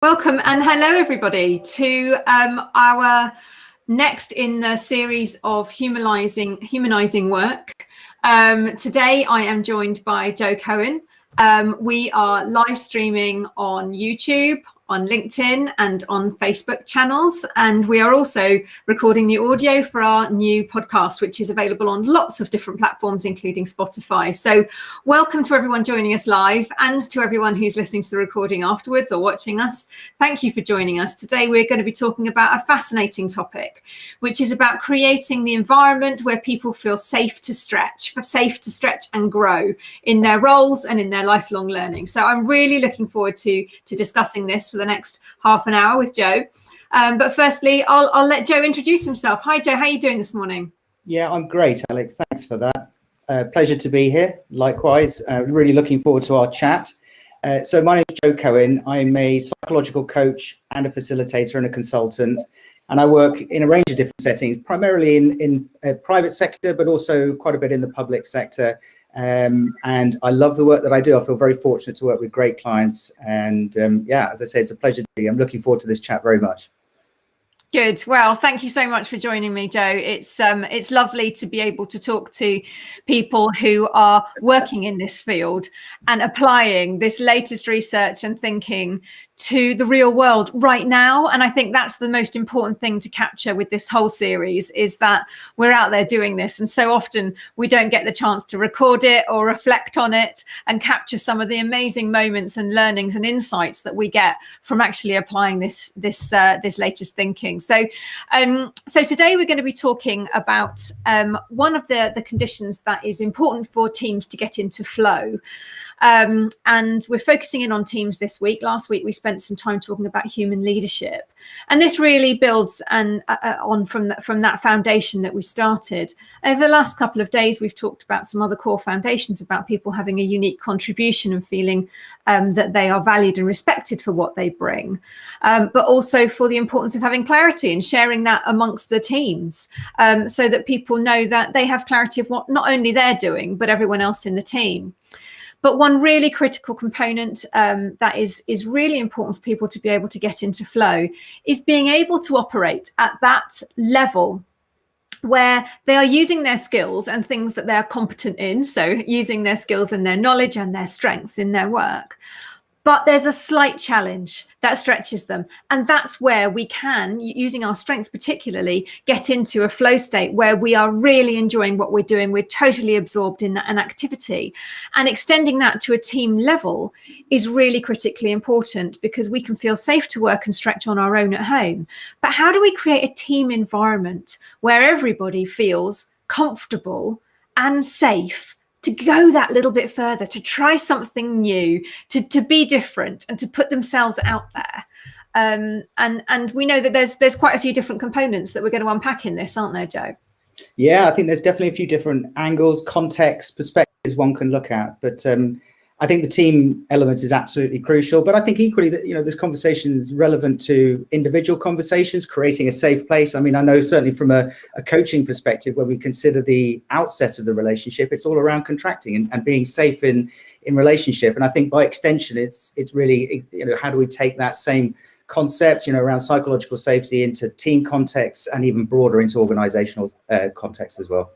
Welcome and hello everybody to our next in the series of humanizing work. Today I am joined by Jo Cohen. We are live streaming on YouTube, on LinkedIn and on Facebook channels, and we are also recording the audio for our new podcast, which is available on lots of different platforms, including Spotify. So welcome to everyone joining us live, and to everyone who's listening to the recording afterwards or watching us. Thank you for joining us. Today we're going to be talking about a fascinating topic, which is about creating the environment where people feel safe to stretch and grow in their roles and in their lifelong learning. So I'm really looking forward to discussing this for the next half an hour with Jo. But firstly, I'll let Jo introduce himself. Hi, Jo. How are you doing this morning? Yeah, I'm great, Alex. Thanks for that. Pleasure to be here. Likewise, really looking forward to our chat. So my name is Jo Cohen. I'm a psychological coach and a facilitator and a consultant. And I work in a range of different settings, primarily in private sector, but also quite a bit in the public sector. And I love the work that I do. I feel very fortunate to work with great clients. And yeah, as I say, it's a pleasure to be. I'm looking forward to this chat very much. Good. Well, thank you so much for joining me, Jo. It's lovely to be able to talk to people who are working in this field and applying this latest research and thinking to the real world right now. And I think that's the most important thing to capture with this whole series, is that we're out there doing this. And so often we don't get the chance to record it or reflect on it and capture some of the amazing moments and learnings and insights that we get from actually applying this latest thinking. So today we're going to be talking about one of the conditions that is important for teams to get into flow. And we're focusing in on teams this week. Last week, we spent some time talking about human leadership. And this really builds on from that foundation that we started. Over the last couple of days, we've talked about some other core foundations about people having a unique contribution and feeling that they are valued and respected for what they bring, but also for the importance of having clarity and sharing that amongst the teams, so that people know that they have clarity of what not only they're doing, but everyone else in the team. But one really critical component that is really important for people to be able to get into flow is being able to operate at that level where they are using their skills and things that they're competent in. So using their skills and their knowledge and their strengths in their work. But there's a slight challenge that stretches them. And that's where we can, using our strengths particularly, get into a flow state where we are really enjoying what we're doing. We're totally absorbed in an activity. And extending that to a team level is really critically important, because we can feel safe to work and stretch on our own at home. But how do we create a team environment where everybody feels comfortable and safe to go that little bit further, to try something new, to be different and to put themselves out there? And we know that there's quite a few different components that we're going to unpack in this, aren't there, Jo? Yeah, I think there's definitely a few different angles, contexts, perspectives one can look at. But I think the team element is absolutely crucial. But I think equally that, this conversation is relevant to individual conversations, creating a safe place. I mean, I know certainly from a coaching perspective, where we consider the outset of the relationship, it's all around contracting and being safe in relationship. And I think by extension, it's really, how do we take that same concept, around psychological safety into team contexts and even broader into organizational context as well.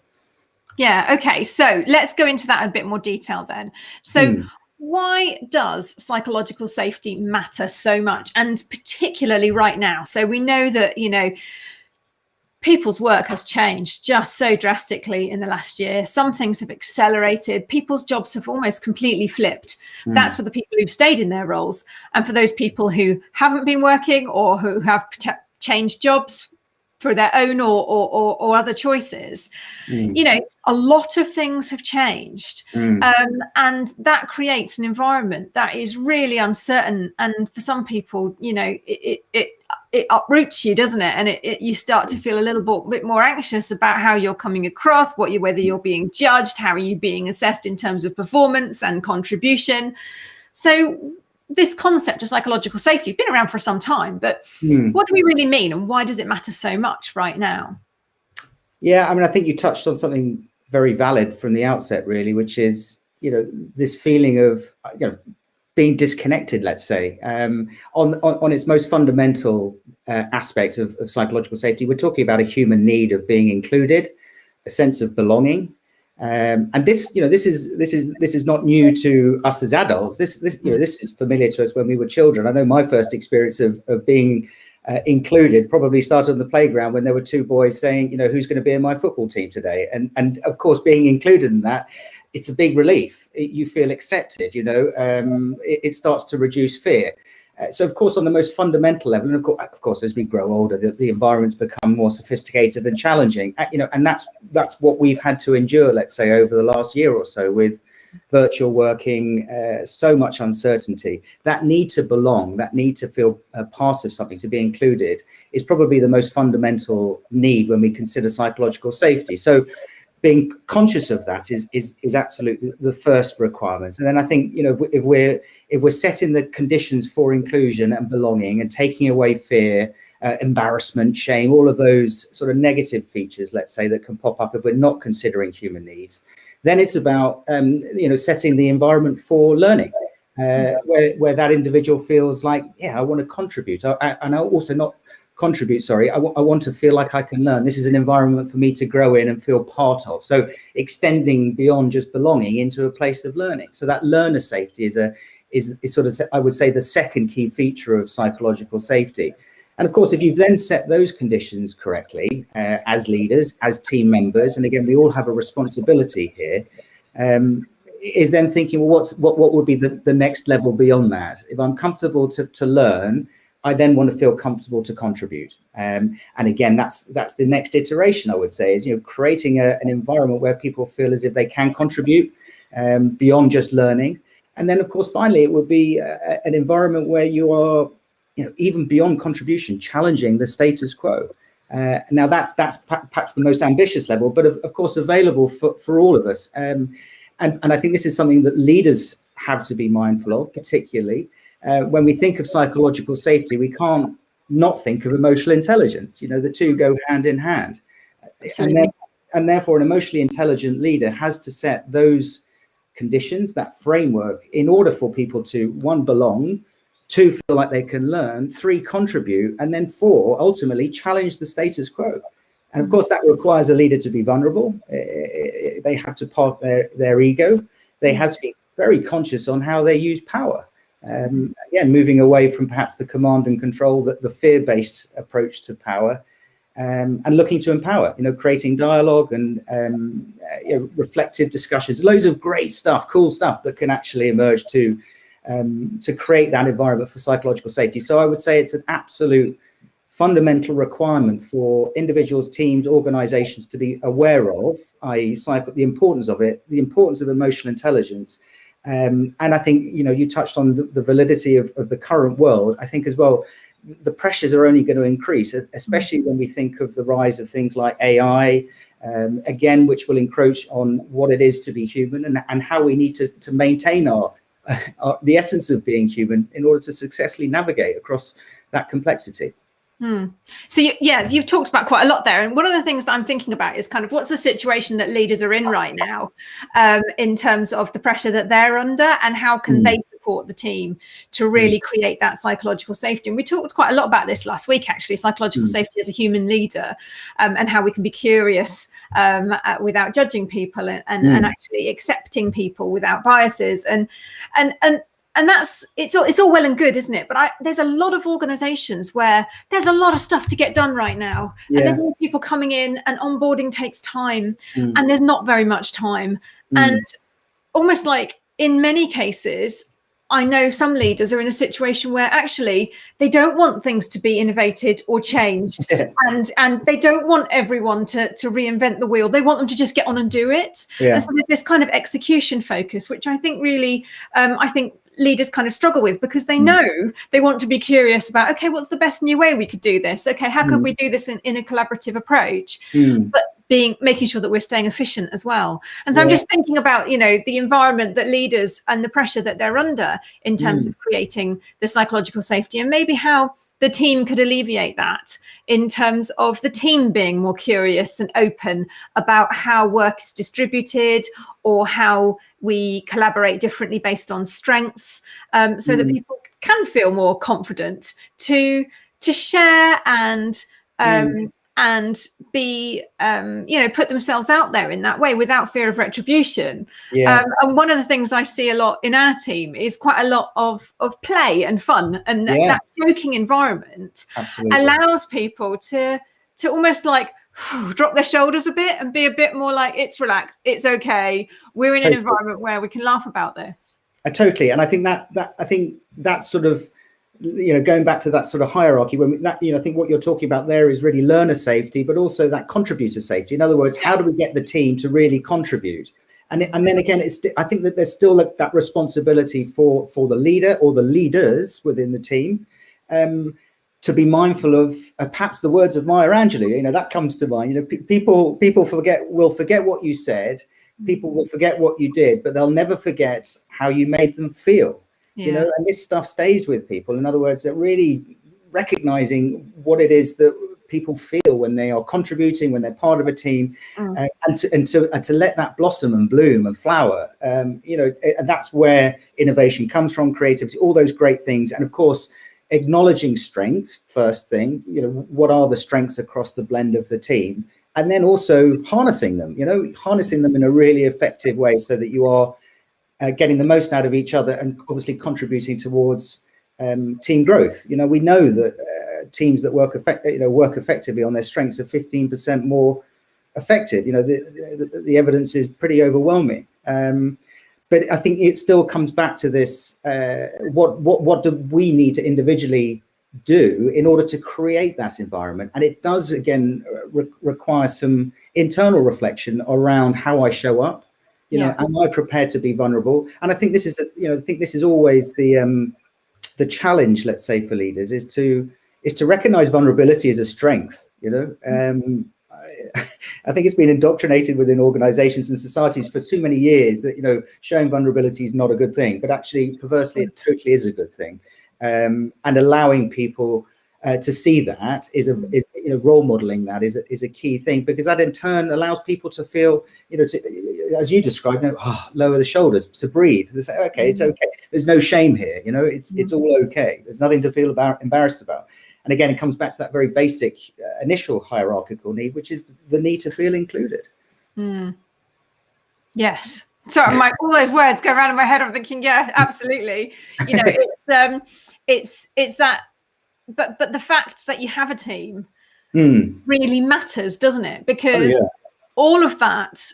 Yeah. Okay. So let's go into that in a bit more detail then. So why does psychological safety matter so much, and particularly right now? So we know that, people's work has changed just so drastically in the last year. Some things have accelerated. People's jobs have almost completely flipped. That's for the people who've stayed in their roles. And for those people who haven't been working or who have changed jobs for their own or other choices, a lot of things have changed, and that creates an environment that is really uncertain. And for some people, it uproots you, doesn't it? And you start to feel a little bit more anxious about how you're coming across, whether you're being judged, how are you being assessed in terms of performance and contribution. So this concept of psychological safety has been around for some time, but what do we really mean, and why does it matter so much right now? Yeah, I mean, I think you touched on something very valid from the outset, really, which is, this feeling of, being disconnected, let's say, on its most fundamental aspect of psychological safety. We're talking about a human need of being included, a sense of belonging. And this is not new to us as adults. This is familiar to us when we were children. I know my first experience of being included probably started on the playground when there were two boys saying, who's going to be in my football team today? And of course, being included in that, it's a big relief. You feel accepted, it starts to reduce fear. So, of course, on the most fundamental level, and of course, as we grow older, the environments become more sophisticated and challenging, and that's what we've had to endure, let's say, over the last year or so with virtual working, so much uncertainty. That need to belong, that need to feel a part of something, to be included, is probably the most fundamental need when we consider psychological safety. So being conscious of that is absolutely the first requirement. And then I think, if we're setting the conditions for inclusion and belonging and taking away fear, embarrassment, shame, all of those sort of negative features, let's say, that can pop up if we're not considering human needs, then it's about setting the environment for learning, where that individual feels like, I want to contribute, and I also not contribute, sorry, I want to feel like I can learn. This is an environment for me to grow in and feel part of. So extending beyond just belonging into a place of learning. So that learner safety is sort of, I would say, the second key feature of psychological safety. And of course, if you've then set those conditions correctly, as leaders, as team members, and again, we all have a responsibility here, is then thinking, well, what would be the next level beyond that? If I'm comfortable to learn, I then want to feel comfortable to contribute. And again, that's the next iteration, I would say, is creating an environment where people feel as if they can contribute beyond just learning. And then, of course, finally, it would be an environment where you are, even beyond contribution, challenging the status quo. Now, that's perhaps the most ambitious level, but of course, available for all of us. And I think this is something that leaders have to be mindful of, particularly. When we think of psychological safety, we can't not think of emotional intelligence. The two go hand in hand. And therefore, an emotionally intelligent leader has to set those conditions, that framework, in order for people to, 1, belong, 2, feel like they can learn, 3, contribute, and then 4, ultimately challenge the status quo. And of course, that requires a leader to be vulnerable. They have to park their ego. They have to be very conscious on how they use power. Again, moving away from perhaps the command and control, the fear-based approach to power, and looking to empower, creating dialogue and reflective discussions, loads of great stuff, cool stuff that can actually emerge to create that environment for psychological safety. So I would say it's an absolute fundamental requirement for individuals, teams, organizations to be aware of, i.e. the importance of it, the importance of emotional intelligence. And I think, you touched on the validity of the current world. I think as well, the pressures are only going to increase, especially when we think of the rise of things like AI, again, which will encroach on what it is to be human and how we need to maintain the essence of being human in order to successfully navigate across that complexity. So you've talked about quite a lot there, and one of the things that I'm thinking about is kind of what's the situation that leaders are in right now, in terms of the pressure that they're under, and how can they support the team to really create that psychological safety. And we talked quite a lot about this last week, actually, psychological safety as a human leader, and how we can be curious without judging people, and actually accepting people without biases, and that's it's all well and good, isn't it? But there's a lot of organizations where there's a lot of stuff to get done right now, and there's more people coming in, and onboarding takes time, and there's not very much time, and almost like in many cases, I know some leaders are in a situation where actually they don't want things to be innovated or changed, and they don't want everyone to reinvent the wheel. They want them to just get on and do it. And so there's this kind of execution focus, which I think really, leaders kind of struggle with, because they know they want to be curious about, okay, what's the best new way we could do this? Okay, how could we do this in a collaborative approach? But making sure that we're staying efficient as well. And so I'm just thinking about, the environment that leaders and the pressure that they're under in terms of creating the psychological safety, and maybe how the team could alleviate that in terms of the team being more curious and open about how work is distributed, or how we collaborate differently based on strengths, so that people can feel more confident to share and be, put themselves out there in that way without fear of retribution. And one of the things I see a lot in our team is quite a lot of play and fun, and that joking environment allows people to almost like drop their shoulders a bit and be a bit more like, it's relaxed, it's okay, we're in an environment where we can laugh about this. Totally. And I think that sort of, going back to that sort of hierarchy, I think what you're talking about there is really learner safety, but also that contributor safety. In other words, how do we get the team to really contribute? And then again, I think that there's still that responsibility for the leader or the leaders within the team, to be mindful of perhaps the words of Maya Angelou. That comes to mind. People will forget what you said, people will forget what you did, but they'll never forget how you made them feel. And this stuff stays with people. In other words, they're really recognizing what it is that people feel when they are contributing, when they're part of a team, and to let that blossom and bloom and flower. And that's where innovation comes from, creativity, all those great things. And of course, acknowledging strengths first thing. What are the strengths across the blend of the team, and then also harnessing them. Harnessing them in a really effective way so that you are getting the most out of each other, and obviously contributing towards team growth. We know that teams that work effectively on their strengths are 15% more effective. The evidence is pretty overwhelming. But I think it still comes back to this: what do we need to individually do in order to create that environment? And it does again require some internal reflection around how I show up. Am I prepared to be vulnerable? And I think this is always the challenge, let's say, for leaders, is to recognize vulnerability as a strength. I think it's been indoctrinated within organizations and societies for too many years that showing vulnerability is not a good thing, but actually perversely it totally is a good thing. And allowing people to see that is role modeling that is a key thing, because that in turn allows people to feel, as you described, lower the shoulders, to breathe. They say, okay, it's okay. There's no shame here. It's all okay. There's nothing to feel embarrassed about. And again, it comes back to that very basic initial hierarchical need, which is the need to feel included. Yes. So all those words go around in my head. I'm thinking, yeah, absolutely. It's that. But the fact that you have a team really matters, doesn't it? Because all of that,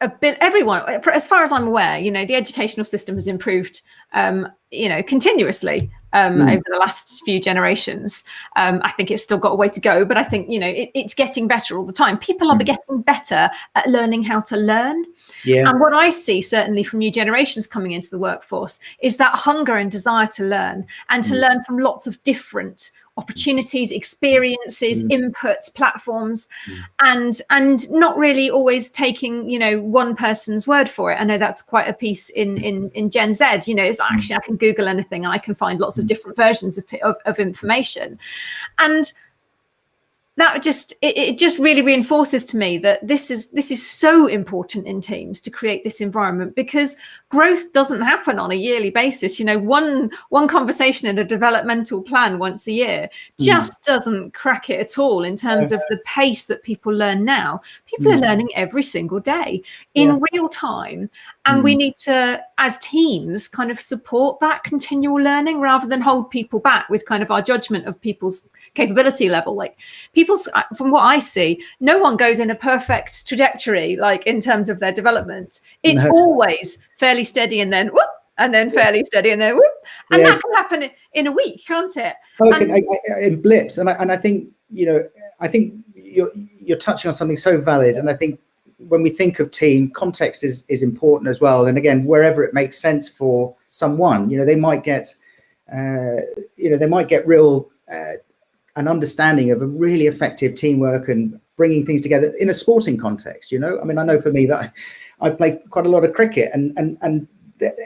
everyone, as far as I'm aware, the educational system has improved, continuously over the last few generations. I think it's still got a way to go, but I think, it's getting better all the time. People are getting better at learning how to learn. And what I see certainly from new generations coming into the workforce is that hunger and desire to learn, and to learn from lots of different opportunities, experiences, inputs, platforms, and not really always taking one person's word for it. I know that's quite a piece in Gen Z. It's actually, I can Google anything and I can find lots of different versions of information, and that just really reinforces to me that this is so important in teams to create this environment, because growth doesn't happen on a yearly basis. One conversation in a developmental plan once a year just doesn't crack it at all in terms of the pace that people learn now. People are learning every single day in real time, and we need to, as teams, kind of support that continual learning rather than hold people back with kind of our judgment of people's capability level. Like from what I see, no one goes in a perfect trajectory, like in terms of their development. It's always fairly steady and then whoop, and then fairly steady and then whoop. And that can happen in a week, can't it? In blips. And I think, I think you're touching on something so valid. And I think when we think of team, context is important as well. And again, wherever it makes sense for someone, they might get real an understanding of a really effective teamwork and bringing things together in a sporting context. I know for me that I play quite a lot of cricket, and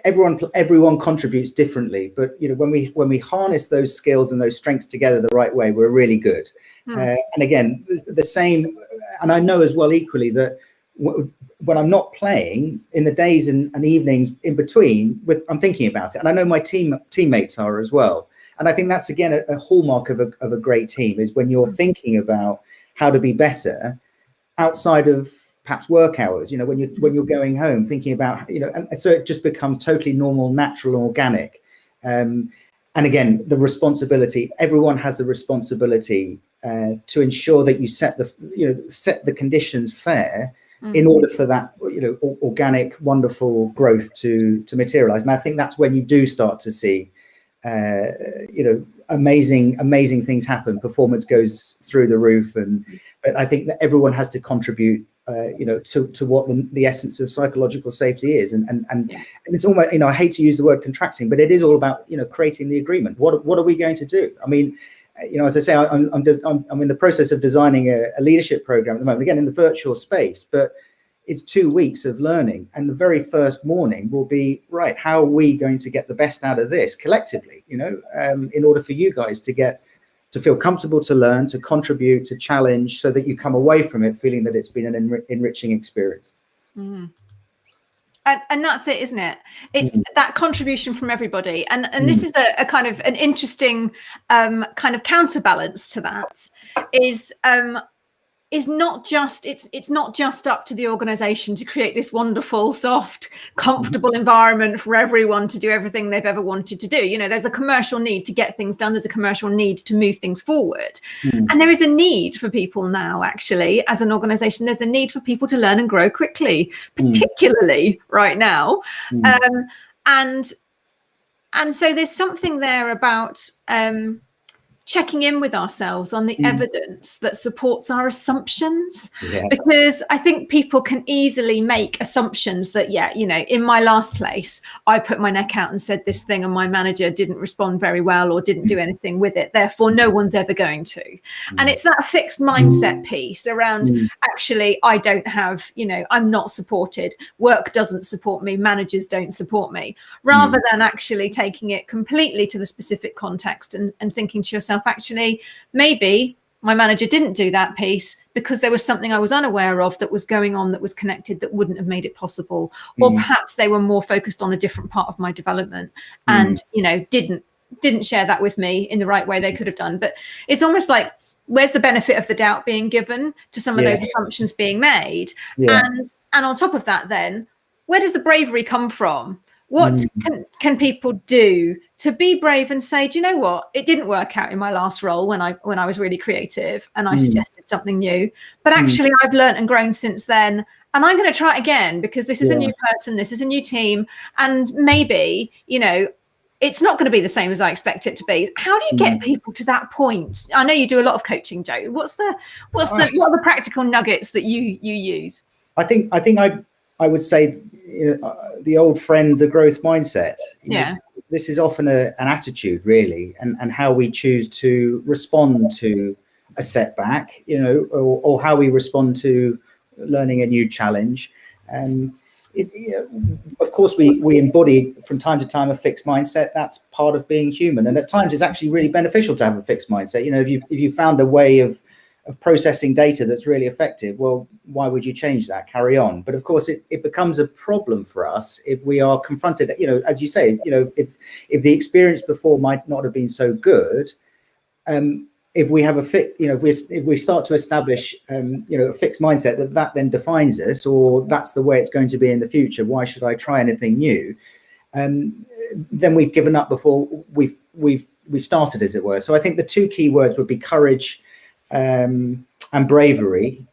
everyone contributes differently, but when we harness those skills and those strengths together the right way, we're really good. And again, the same, and I know as well equally that when I'm not playing, in the days and evenings in between, I'm thinking about it, and I know my teammates are as well. And I think that's again a hallmark of a great team, is when you're thinking about how to be better outside of perhaps work hours, when you're going home, thinking about, and so it just becomes totally normal, natural, and organic. And again, the responsibility, everyone has the responsibility to ensure that you set the conditions fair in order for that, organic, wonderful growth to materialize. And I think that's when you do start to see, amazing things happen. Performance goes through the roof, but I think that everyone has to contribute, to what the essence of psychological safety is, and it's almost, I hate to use the word contracting, but it is all about, creating the agreement. What are we going to do? I mean, as I say, I'm in the process of designing a leadership program at the moment, again in the virtual space, but it's 2 weeks of learning, and the very first morning will be, right, how are we going to get the best out of this collectively, in order for you guys to feel comfortable, to learn, to contribute, to challenge, so that you come away from it feeling that it's been an enriching experience. And that's it, isn't it? It's that contribution from everybody. And this is a kind of an interesting kind of counterbalance to that, is not just, it's not just up to the organization to create this wonderful, soft, comfortable environment for everyone to do everything they've ever wanted to do. There's a commercial need to get things done. There's a commercial need to move things forward. And there is a need for people now, actually, as an organization, there's a need for people to learn and grow quickly, particularly right now. And so there's something there about, checking in with ourselves on the evidence that supports our assumptions, because I think people can easily make assumptions that, in my last place, I put my neck out and said this thing and my manager didn't respond very well or didn't do anything with it. Therefore, no one's ever going to. And it's that fixed mindset piece around, actually, I don't have, I'm not supported. Work doesn't support me. Managers don't support me. Rather than actually taking it completely to the specific context and thinking to yourself, actually, maybe my manager didn't do that piece because there was something I was unaware of that was going on, that was connected, that wouldn't have made it possible. Or perhaps they were more focused on a different part of my development and, didn't share that with me in the right way they could have done. But it's almost like, where's the benefit of the doubt being given to some of those assumptions being made? And on top of that, then, where does the bravery come from? What can people do to be brave and say, do you know what? It didn't work out in my last role when I was really creative and I suggested something new. But actually, I've learned and grown since then. And I'm going to try it again because this is a new person. This is a new team. And maybe, it's not going to be the same as I expect it to be. How do you get people to that point? I know you do a lot of coaching, Joe. What are the practical nuggets that you use? I think I would say, the old friend, the growth mindset. This is often an attitude, really, and how we choose to respond to a setback, or how we respond to learning a new challenge. Of course, we embody from time to time a fixed mindset. That's part of being human, and at times it's actually really beneficial to have a fixed mindset. If you found a way of processing data that's really effective, well, why would you change that? Carry on. But of course, it becomes a problem for us if we are confronted, as you say, if the experience before might not have been so good, if we have if we start to establish, a fixed mindset that then defines us, or that's the way it's going to be in the future, why should I try anything new? Then we've given up before we've started, as it were. So I think the two key words would be courage and bravery.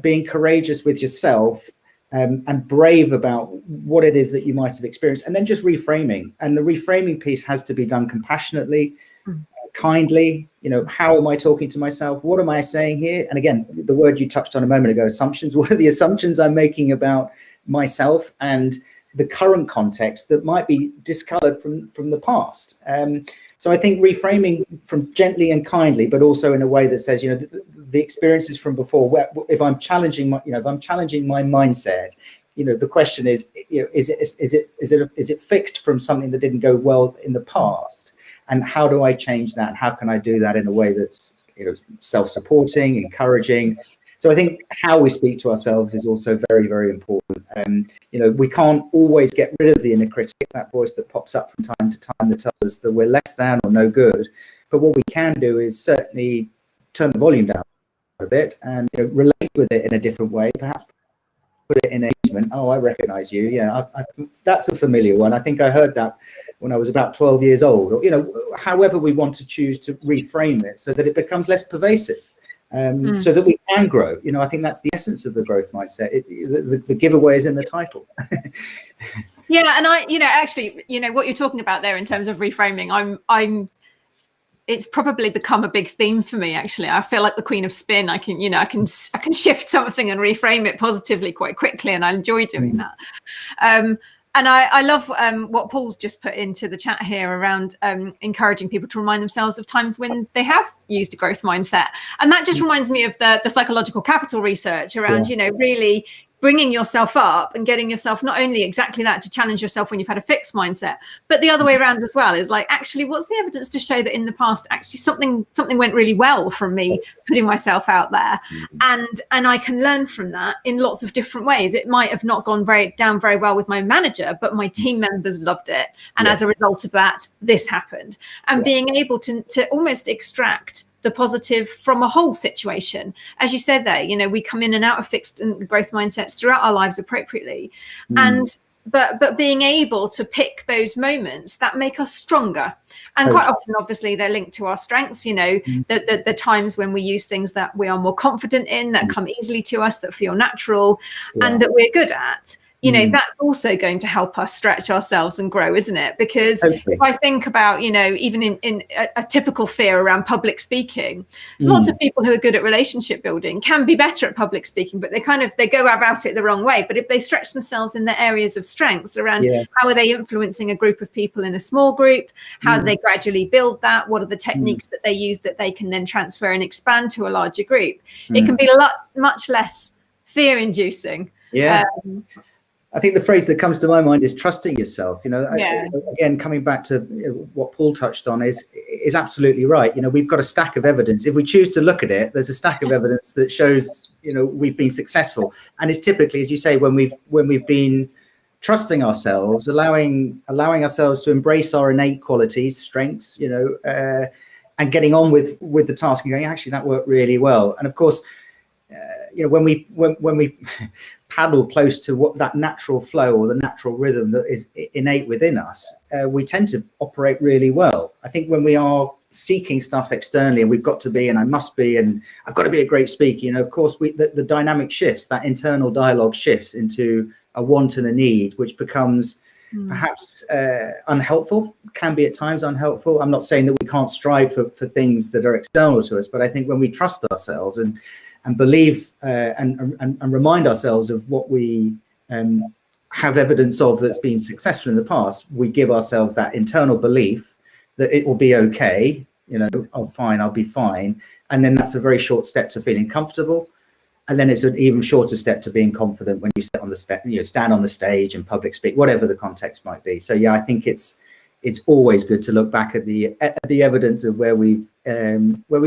Being courageous with yourself and brave about what it is that you might have experienced, and then just reframing. And the reframing piece has to be done compassionately, kindly. How am I talking to myself? What am I saying here? And again, the word you touched on a moment ago, assumptions. What are the assumptions I'm making about myself and the current context that might be discolored from the past? So I think reframing from gently and kindly, but also in a way that says, the experiences from before, if I'm challenging my mindset, the question is, is it fixed from something that didn't go well in the past, and how do I change that? How can I do that in a way that's self-supporting, encouraging? So I think how we speak to ourselves is also very, very important. We can't always get rid of the inner critic, that voice that pops up from time to time that tells us that we're less than or no good. But what we can do is certainly turn the volume down a bit and relate with it in a different way, perhaps put it in engagement. Oh, I recognize you. Yeah, that's a familiar one. I think I heard that when I was about 12 years old. Or, however we want to choose to reframe it so that it becomes less pervasive. So that we can grow. I think that's the essence of the growth mindset. The giveaway is in the title. Yeah, and actually, what you're talking about there in terms of reframing, it's probably become a big theme for me. Actually, I feel like the queen of spin. I can shift something and reframe it positively quite quickly, and I enjoy doing that. And I love what Paul's just put into the chat here around encouraging people to remind themselves of times when they have used a growth mindset. And that just reminds me of the psychological capital research around, really bringing yourself up and getting yourself not only exactly that to challenge yourself when you've had a fixed mindset, but the other way around as well is like, actually, what's the evidence to show that in the past, actually something went really well from me putting myself out there. And I can learn from that in lots of different ways. It might have not gone down very well with my manager, but my team members loved it. And as a result of that, this happened. And being able to almost extract the positive from a whole situation. As you said there, we come in and out of fixed and growth mindsets throughout our lives appropriately. But being able to pick those moments that make us stronger. And quite often, obviously, they're linked to our strengths, the times when we use things that we are more confident in, that come easily to us, that feel natural, and that we're good at. That's also going to help us stretch ourselves and grow, isn't it? Because if I think about, even in a typical fear around public speaking, lots of people who are good at relationship building can be better at public speaking, but they go about it the wrong way. But if they stretch themselves in their areas of strengths around how are they influencing a group of people in a small group, how do they gradually build that, what are the techniques that they use that they can then transfer and expand to a larger group, it can be much less fear-inducing. I think the phrase that comes to my mind is trusting yourself. Again, coming back to what Paul touched on is absolutely right. We've got a stack of evidence. If we choose to look at it, there's a stack of evidence that shows, we've been successful. And it's typically, as you say, when we've been trusting ourselves, allowing ourselves to embrace our innate qualities, strengths, and getting on with the task and going, actually, that worked really well. And of course, when we paddle close to what that natural flow or the natural rhythm that is innate within us, we tend to operate really well. I think when we are seeking stuff externally, and we've got to be, and I must be, and I've got to be a great speaker, of course, the dynamic shifts, that internal dialogue shifts into a want and a need, which becomes perhaps unhelpful, can be at times unhelpful. I'm not saying that we can't strive for things that are external to us, but I think when we trust ourselves and believe and remind ourselves of what we have evidence of that's been successful in the past, we give ourselves that internal belief that it will be okay, oh, fine, I'll be fine. And then that's a very short step to feeling comfortable. And then it's an even shorter step to being confident when you stand on the stage and public speak, whatever the context might be. So, I think it's always good to look back at the evidence of where we've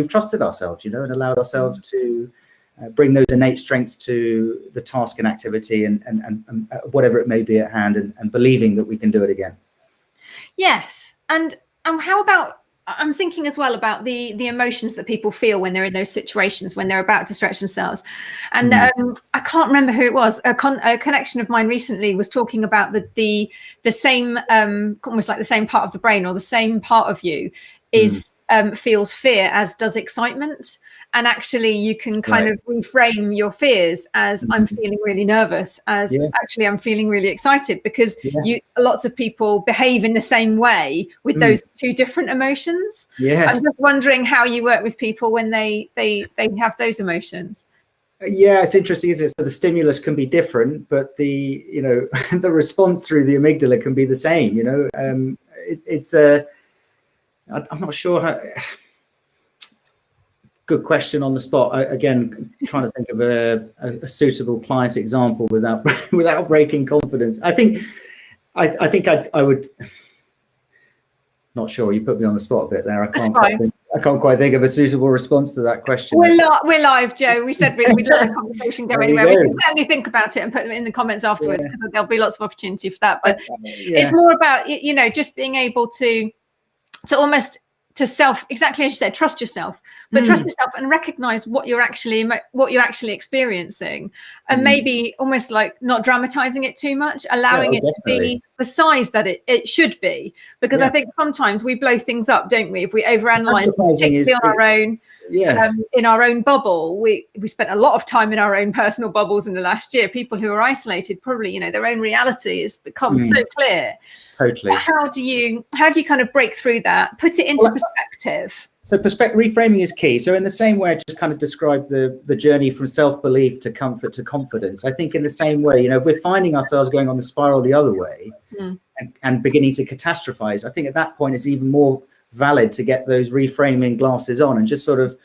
trusted ourselves, and allowed ourselves to bring those innate strengths to the task and activity and whatever it may be at hand, and believing that we can do it again. Yes. And how about, I'm thinking as well about the emotions that people feel when they're in those situations, when they're about to stretch themselves. And I can't remember who it was. A connection of mine recently was talking about the same, almost like the same part of the brain or the same part of you is feels fear as does excitement. And actually you can kind of reframe your fears as I'm feeling really nervous, as actually I'm feeling really excited, because lots of people behave in the same way with those two different emotions. I'm just wondering how you work with people when they have those emotions. It's interesting, isn't it? So the stimulus can be different, but the the response through the amygdala can be the same. I'm not sure how. good question on the spot. Again, trying to think of a suitable client example without without breaking confidence. I think I would. Not sure. You put me on the spot a bit there. I can't quite think of a suitable response to that question. We're live, Joe. We said we'd let the conversation go anywhere. We can certainly think about it and put them in the comments afterwards, because there'll be lots of opportunity for that. But it's more about, you know, just being able to almost to self, exactly as you said, trust yourself, but trust yourself and recognize what you're actually experiencing, and maybe almost like not dramatizing it too much, allowing it to be the size that it should be, because I think sometimes we blow things up, don't we, if we overanalyze, particularly on our own. In our own bubble. We spent a lot of time in our own personal bubbles in the last year. People who are isolated, probably, you know, their own reality has become so clear. Totally. But how do you kind of break through that, put it into perspective? So reframing is key. So in the same way I just kind of described the journey from self-belief to comfort to confidence, I think in the same way, you know, if we're finding ourselves going on the spiral the other way and beginning to catastrophize, I think at that point it's even more valid to get those reframing glasses on and just sort of,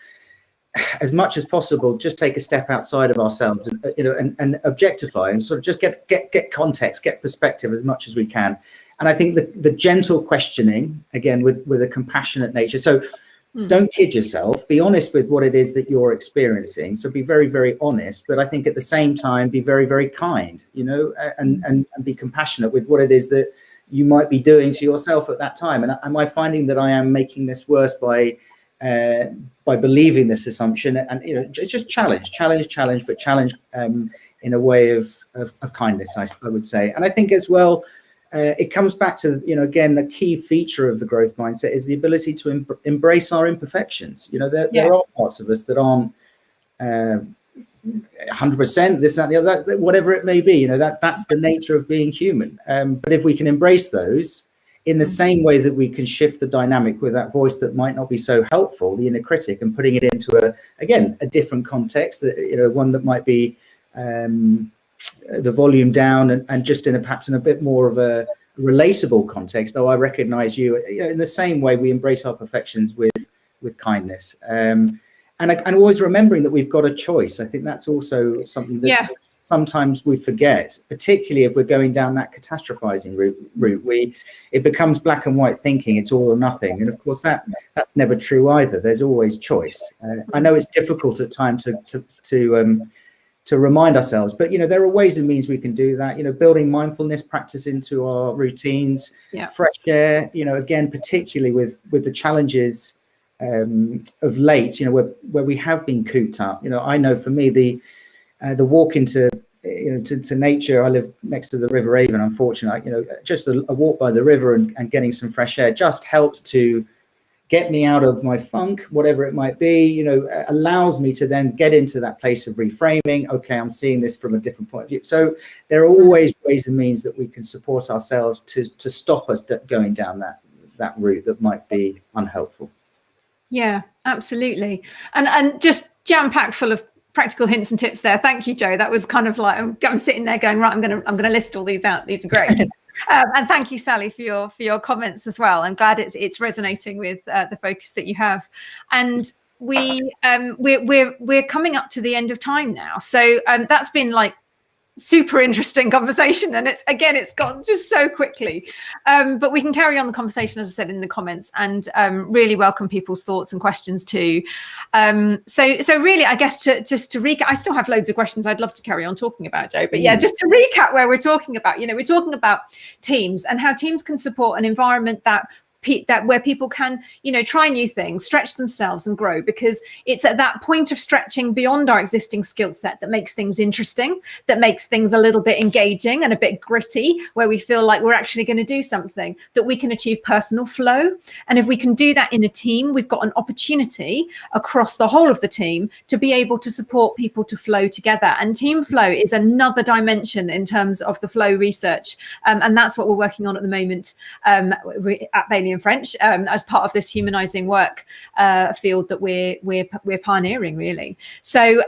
as much as possible, just take a step outside of ourselves, and, you know, and objectify and sort of just get context, get perspective as much as we can. And I think the gentle questioning, again, with a compassionate nature. So don't kid yourself, be honest with what it is that you're experiencing. So be very, very honest, but I think at the same time, be very, very kind, you know, and be compassionate with what it is that you might be doing to yourself at that time. And am I finding that I am making this worse by believing this assumption? And, you know, just challenge, but challenge in a way of kindness, I would say. And I think as well, it comes back to, you know, again, a key feature of the growth mindset is the ability to embrace our imperfections. You know, there are parts of us that aren't 100%, this, that, the other, whatever it may be, you know, that's the nature of being human. But if we can embrace those in the same way that we can shift the dynamic with that voice that might not be so helpful, the inner critic, and putting it into a different context, that, you know, one that might be the volume down and just perhaps in a bit more of a relatable context. Oh, I recognize you. You know, in the same way we embrace our perfections with kindness. And always remembering that we've got a choice. I think that's also something that sometimes we forget, particularly if we're going down that catastrophizing route. It becomes black and white thinking, it's all or nothing. And of course, that's never true either. There's always choice. I know it's difficult at times to remind ourselves, but, you know, there are ways and means we can do that. You know, building mindfulness practice into our routines, fresh air, you know, again, particularly with the challenges of late, you know, where we have been cooped up. You know, I know for me, the walk into, you know, to nature. I live next to the River Avon, unfortunately. You know, just a walk by the river and getting some fresh air just helps to get me out of my funk, whatever it might be. You know, allows me to then get into that place of reframing. Okay, I'm seeing this from a different point of view. So there are always ways and means that we can support ourselves to stop us going down that route that might be unhelpful. Yeah, absolutely. And just jam-packed full of practical hints and tips there. Thank you, Joe. That was kind of like, I'm sitting there going, right, I'm gonna list all these out. These are great. And thank you, Sally, for your comments as well. I'm glad it's resonating with the focus that you have. And we're coming up to the end of time now. So that's been like super interesting conversation, and it's gone just so quickly, but we can carry on the conversation, as I said, in the comments, and really welcome people's thoughts and questions too. So really, I guess just to recap, I still have loads of questions I'd love to carry on talking about, Joe, but yeah, just to recap where we're talking about, you know, we're talking about teams and how teams can support an environment that where people can, you know, try new things, stretch themselves and grow, because it's at that point of stretching beyond our existing skill set that makes things interesting, that makes things a little bit engaging and a bit gritty, where we feel like we're actually going to do something, that we can achieve personal flow. And if we can do that in a team, we've got an opportunity across the whole of the team to be able to support people to flow together. And team flow is another dimension in terms of the flow research. And that's what we're working on at the moment at Bailey and French, as part of this humanizing work field that we're pioneering, really. So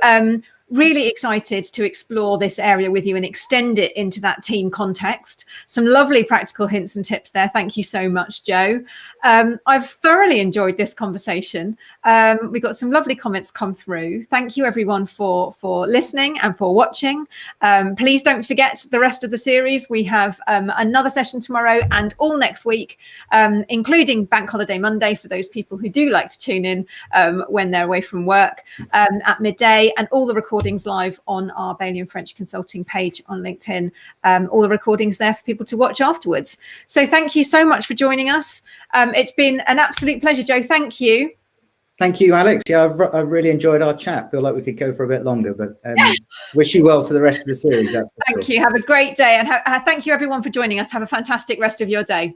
really excited to explore this area with you and extend it into that team context. Some lovely practical hints and tips there. Thank you so much, Joe. I've thoroughly enjoyed this conversation. We got some lovely comments come through. Thank you everyone for listening and for watching. Please don't forget the rest of the series. We have another session tomorrow and all next week, including Bank Holiday Monday for those people who do like to tune in when they're away from work at midday, and all the recordings live on our Bailey and French Consulting page on LinkedIn. All the recordings there for people to watch afterwards. So thank you so much for joining us. It's been an absolute pleasure, Joe. Thank you. Thank you, Alex. Yeah, I've really enjoyed our chat. Feel like we could go for a bit longer, but wish you well for the rest of the series. That's thank you. Have a great day, and thank you everyone for joining us. Have a fantastic rest of your day.